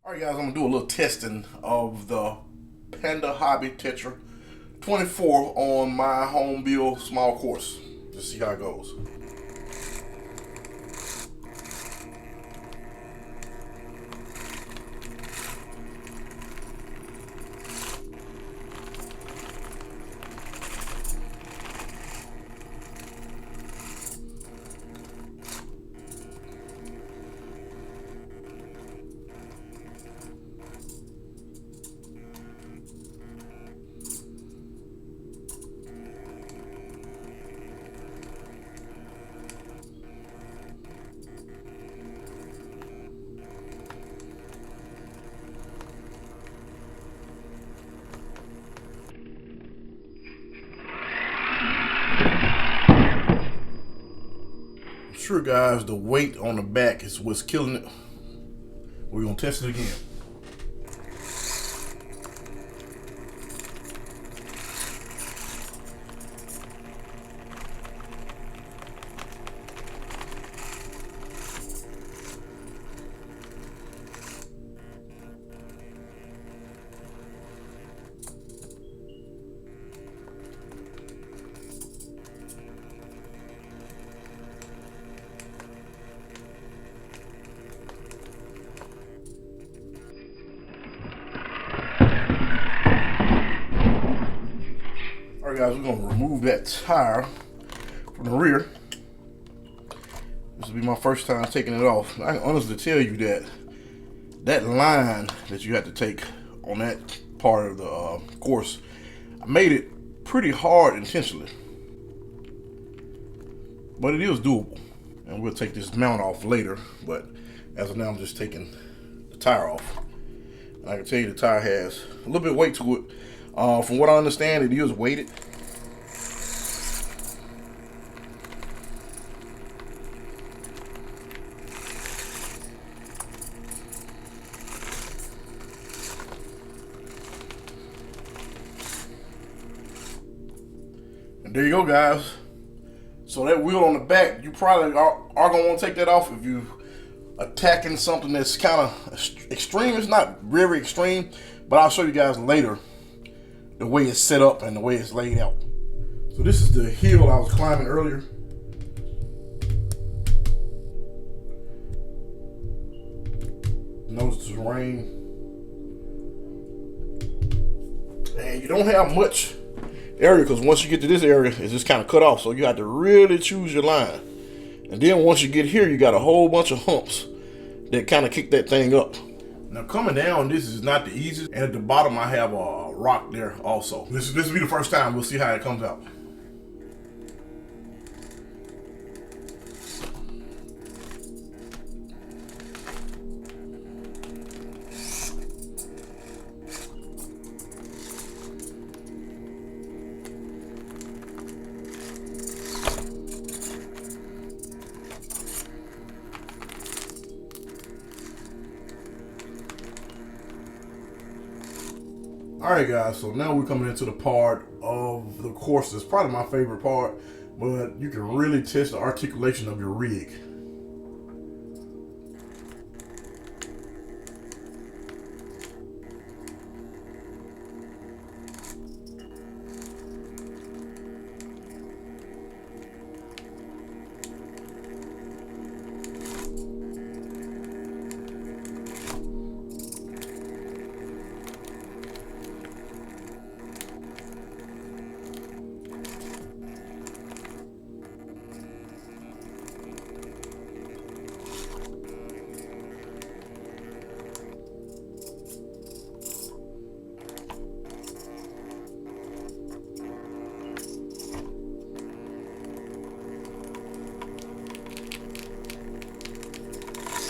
Alright guys, I'm going to do a little testing of the Panda Tetra 24 on my home build small course. Just see how it goes. Sure guys, the weight on the back is what's killing it. We're gonna test it again. Alright guys, we're gonna remove that tire from the rear. This will be my first time taking it off. I can honestly tell you that line that you have to take on that part of the course, I made it pretty hard intentionally, but it is doable. And we'll take this mount off later, but as of now I'm just taking the tire off. And I can tell you the tire has a little bit of weight to it. From what I understand, it is weighted. And there you go, guys. So that wheel on the back, you probably are gonna want to take that off if you attacking something that's kind of extreme. It's not very extreme, but I'll show you guys later the way it's set up and the way it's laid out. So this is the hill I was climbing earlier. Notice the terrain. And you don't have much area because once you get to this area, it's just kind of cut off. So you have to really choose your line. And then once you get here, you got a whole bunch of humps that kind of kick that thing up. Now coming down, this is not the easiest. And at the bottom, I have a rock there also. This will be the first time. We'll see how it comes out. Alright guys, so now we're coming into the part of the course that's probably my favorite part, but you can really test the articulation of your rig.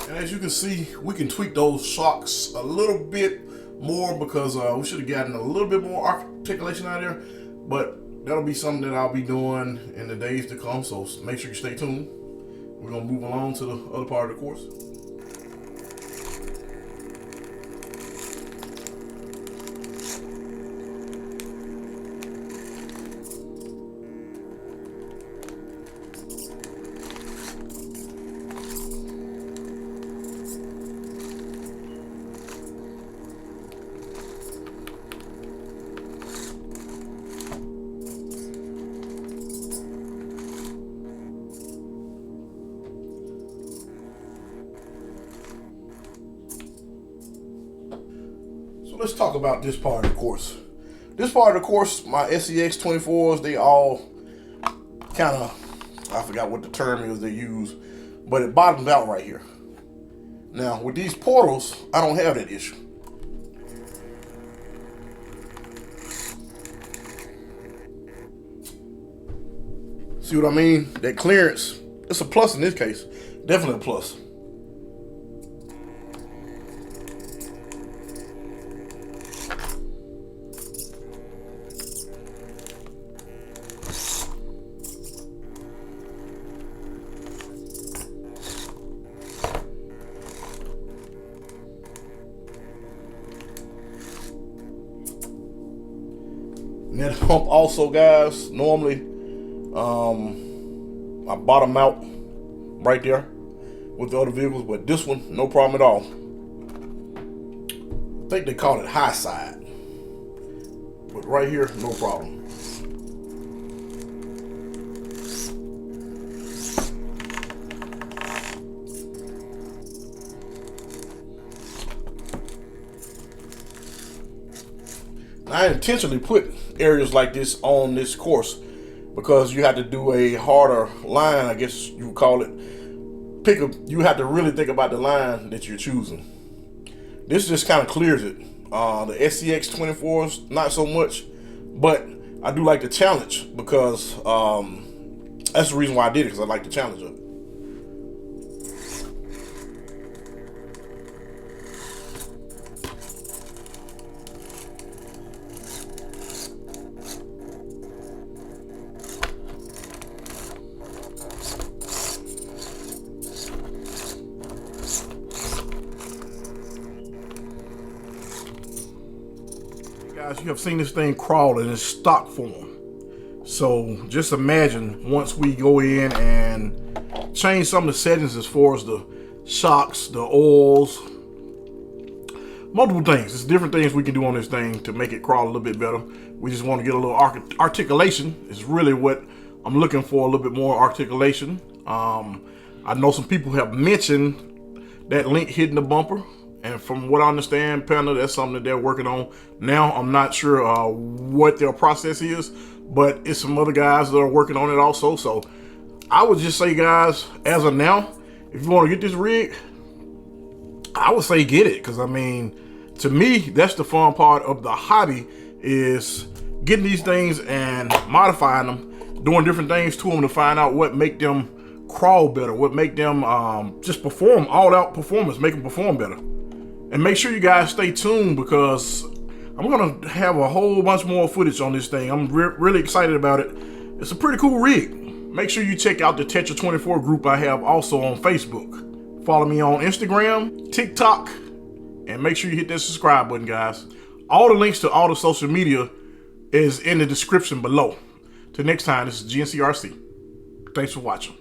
And as you can see, we can tweak those shocks a little bit more because we should have gotten a little bit more articulation out of there. But that'll be something that I'll be doing in the days to come. So make sure you stay tuned. We're going to move along to the other part of the course. let's talk about this part of the course. This part of the course, my SCX24s, they all kind of, I forgot what the term is they use, but it bottoms out right here. Now, with these portals, I don't have that issue. See what I mean? That clearance, it's a plus in this case. Definitely a plus. And that hump also, guys, normally I bottom out right there with the other vehicles, but this one, no problem at all. I think they call it high side, but right here, no problem. I intentionally put areas like this on this course because you have to do a harder line, I guess you would call it. You have to really think about the line that you're choosing. This just kind of clears it. The SCX24s, not so much, but I do like the challenge because that's the reason why I did it, because I like the challenge of it. Guys, you have seen this thing crawl in its stock form. So just imagine once we go in and change some of the settings as far as the shocks, the oils, multiple things. There's different things we can do on this thing to make it crawl a little bit better. We just want to get a little articulation is really what I'm looking for, a little bit more articulation. I know some people have mentioned that link hitting the bumper. And from what I understand, Panda, that's something that they're working on now. I'm not sure what their process is, but it's some other guys that are working on it also. So I would just say, guys, as of now, if you want to get this rig, I would say get it. Because, I mean, to me, that's the fun part of the hobby, is getting these things and modifying them, doing different things to them to find out what make them crawl better, what make them just perform, all out performance, make them perform better. And make sure you guys stay tuned because I'm gonna have a whole bunch more footage on this thing. I'm really excited about it. It's a pretty cool rig. Make sure you check out the Tetra24 group I have also on Facebook. Follow me on Instagram, TikTok, and make sure you hit that subscribe button, guys. All the links to all the social media is in the description below. Till next time, this is GNCRC. Thanks for watching.